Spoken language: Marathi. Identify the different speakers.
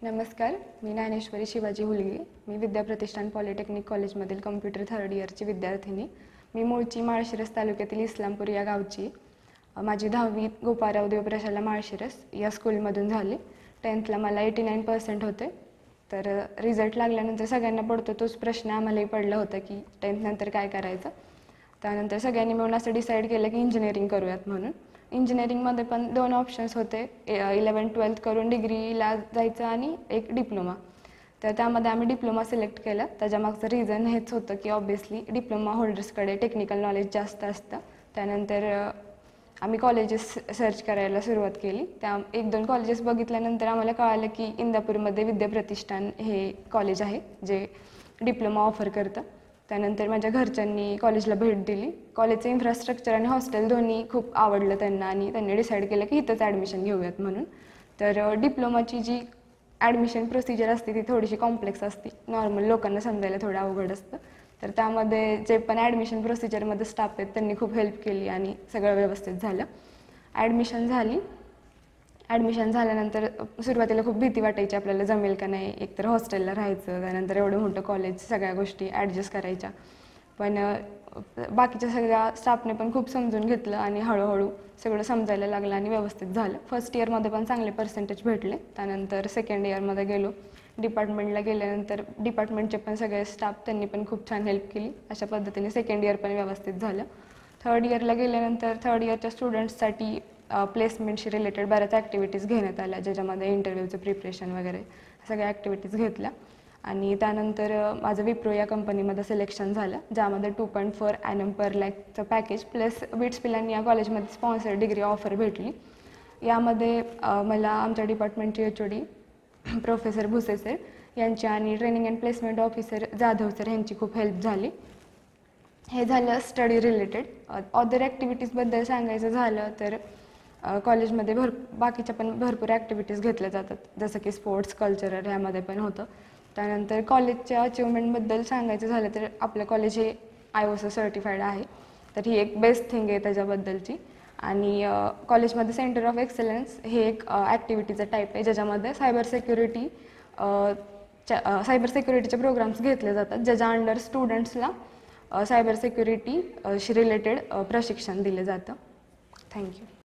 Speaker 1: नमस्कार, मी ज्ञानेश्वरी शिवाजी हुलगे. मी विद्याप्रतिष्ठान पॉलिटेक्निक कॉलेजमधील कम्प्युटर थर्ड इयरची विद्यार्थिनी. मी मूळची माळशिरस तालुक्यातील इस्लामपूर या गावची. माझी 10वी गोपाळराव देव प्रशाला माळशिरस या स्कूलमधून झाली. 10thला मला 89% होते. तर रिझल्ट लागल्यानंतर सगळ्यांना पडतो तोच प्रश्न आम्हालाही पडला होता की 10th नंतर काय करायचं. त्यानंतर सगळ्यांनी मिळून असं डिसाईड केलं की इंजिनिअरिंग करूयात म्हणून. इंजिनिअरिंगमध्ये पण 2 ऑप्शन्स होते, 11th-12th करून डिग्रीला जायचं आणि एक डिप्लोमा. तर त्यामध्ये आम्ही डिप्लोमा सिलेक्ट केला. त्याच्यामागचं रिझन हेच होतं की ऑब्व्हियसली डिप्लोमा होल्डर्सकडे टेक्निकल नॉलेज जास्त असतं. त्यानंतर आम्ही कॉलेजेस सर्च करायला सुरुवात केली. 1-2 कॉलेजेस बघितल्यानंतर आम्हाला कळालं की इंदापूरमध्ये विद्याप्रतिष्ठान हे कॉलेज आहे जे डिप्लोमा ऑफर करतं. त्यानंतर माझ्या घरच्यांनी कॉलेजला भेट दिली. कॉलेजचं इन्फ्रास्ट्रक्चर आणि हॉस्टेल दोन्ही खूप आवडलं त्यांना आणि त्यांनी डिसाईड केलं की इथंच ॲडमिशन घेऊयात म्हणून. तर डिप्लोमाची जी ॲडमिशन प्रोसिजर असते ती थोडीशी कॉम्प्लेक्स असते, नॉर्मल लोकांना समजायला थोडं अवघड असतं. तर त्यामध्ये जे पण ॲडमिशन प्रोसिजरमध्ये स्टाफ आहेत त्यांनी खूप हेल्प केली आणि सगळं व्यवस्थित झालं. ॲडमिशन झाल्यानंतर सुरुवातीला खूप भीती वाटायची, आपल्याला जमेल का नाही, एकतर हॉस्टेलला राहायचं, त्यानंतर एवढं मोठं कॉलेज, सगळ्या गोष्टी ॲडजस्ट करायच्या. पण बाकीच्या सगळ्या स्टाफने पण खूप समजून घेतलं आणि हळूहळू सगळं समजायला लागलं आणि व्यवस्थित झालं. फर्स्ट इयरमध्ये पण चांगले पर्सेंटेज भेटले. त्यानंतर सेकंड इयरमध्ये गेलो. डिपार्टमेंटला गेल्यानंतर डिपार्टमेंटचे पण सगळे स्टाफ त्यांनी पण खूप छान हेल्प केली. अशा पद्धतीने सेकंड इयर पण व्यवस्थित झालं. थर्ड इयरला गेल्यानंतर थर्ड इयरच्या स्टुडंट्ससाठी प्लेसमेंटशी रिलेटेड बऱ्याच ॲक्टिव्हिटीज घेण्यात आल्या, ज्याच्यामध्ये इंटरव्ह्यूचं प्रिपरेशन वगैरे सगळ्या ॲक्टिव्हिटीज घेतल्या. आणि त्यानंतर माझं विप्रो या कंपनीमध्ये सिलेक्शन झालं, ज्यामध्ये 2.4 annum per lakh package plus BITS Pilani या कॉलेजमध्ये स्पॉन्सर डिग्री ऑफर भेटली. यामध्ये मला आमच्या डिपार्टमेंटचे HOD प्रोफेसर भुसे सर यांची आणि training and placement officer Jadhav sir यांची खूप हेल्प झाली. हे झालं स्टडी रिलेटेड. अदर ॲक्टिव्हिटीजबद्दल सांगायचं झालं तर कॉलेजमध्ये बाकीच्या पण भरपूर ॲक्टिव्हिटीज घेतल्या जातात, जसं की स्पोर्ट्स, कल्चरल ह्यामध्ये पण होतं. त्यानंतर कॉलेजच्या अचिव्हमेंटबद्दल सांगायचं झालं तर आपलं कॉलेज हे IOSA सर्टिफाईड आहे, तर ही एक बेस्ट थिंग आहे त्याच्याबद्दलची. आणि कॉलेजमध्ये सेंटर ऑफ एक्सलन्स हे एक ॲक्टिव्हिटीचं टाईप आहे, ज्याच्यामध्ये सायबर सिक्युरिटीचे प्रोग्राम्स घेतले जातात, ज्याच्या अंडर स्टुडंट्सला सायबर सिक्युरिटीशी रिलेटेड प्रशिक्षण दिलं जातं. थँक्यू.